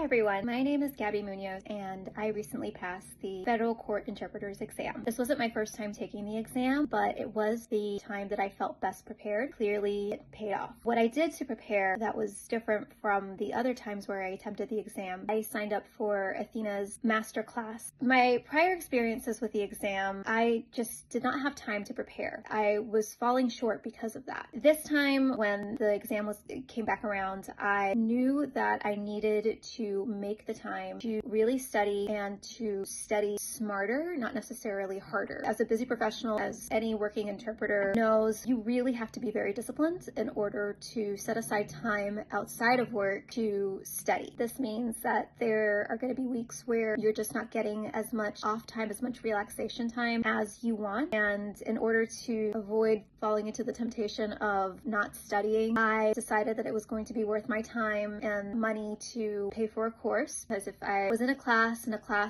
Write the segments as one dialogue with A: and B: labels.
A: everyone, my name is Gabby Muñoz and I recently passed the Federal Court Interpreter's exam. This wasn't my first time taking the exam, but it was the time that I felt best prepared. Clearly, it paid off. What I did to prepare that was different from the other times where I attempted the exam, I signed up for Athena's master class. My prior experiences with the exam, I just did not have time to prepare. I was falling short because of that. This time when the exam came back around, I knew that I needed to make the time to really study and to study smarter, not necessarily harder. As a busy professional, as any working interpreter knows, you really have to be very disciplined in order to set aside time outside of work to study. This means that there are going to be weeks where you're just not getting as much off time, as much relaxation time as you want. And in order to avoid falling into the temptation of not studying, I decided that it was going to be worth my time and money to pay for a course, because if I was in a class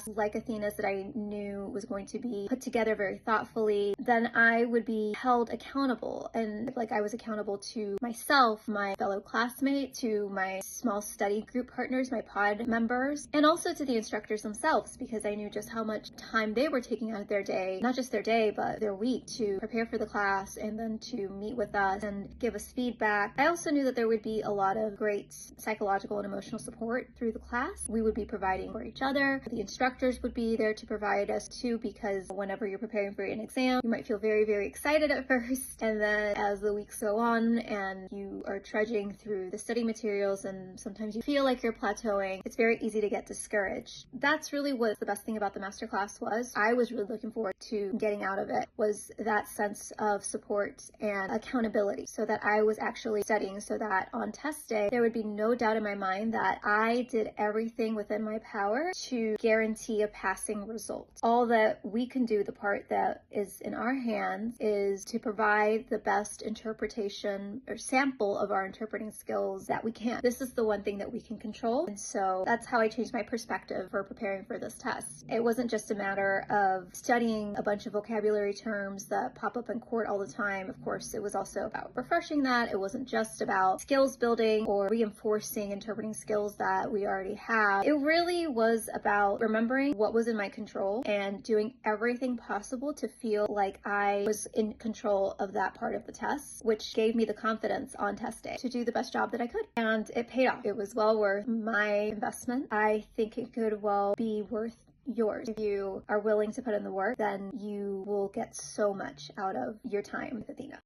A: like Athena's that I knew was going to be put together very thoughtfully, then I would be held accountable, and like I was accountable to myself, my fellow classmates, to my small study group partners, my pod members, and also to the instructors themselves, because I knew just how much time they were taking out of their day, not just their day, but their week, to prepare for the class and then to meet with us and give us feedback. I also knew that there would be a lot of great psychological and emotional support through the class. We would be providing for each other. The instructors would be there to provide us too, because whenever you're preparing for an exam, you might feel very, very excited at first, and then as the weeks go on and you are trudging through the study materials and sometimes you feel like you're plateauing, it's very easy to get discouraged. That's really what the best thing about the masterclass was. I was really looking forward to getting out of it, was that sense of support and accountability, so that I was actually studying, so that on test day there would be no doubt in my mind that I did everything within my power to guarantee a passing result. All that we can do, the part that is in our hands, is to provide the best interpretation or sample of our interpreting skills that we can. This is the one thing that we can control, and so that's how I changed my perspective for preparing for this test. It wasn't just a matter of studying a bunch of vocabulary terms that pop up in court all the time. Of course, it was also about refreshing that. It wasn't just about skills building or reinforcing interpreting skills that we already have. It really was about remembering what was in my control and doing everything possible to feel like I was in control of that part of the test, which gave me the confidence on test day to do the best job that I could. And it paid off. It was well worth my investment. I think it could well be worth yours. If you are willing to put in the work, then you will get so much out of your time with Athena.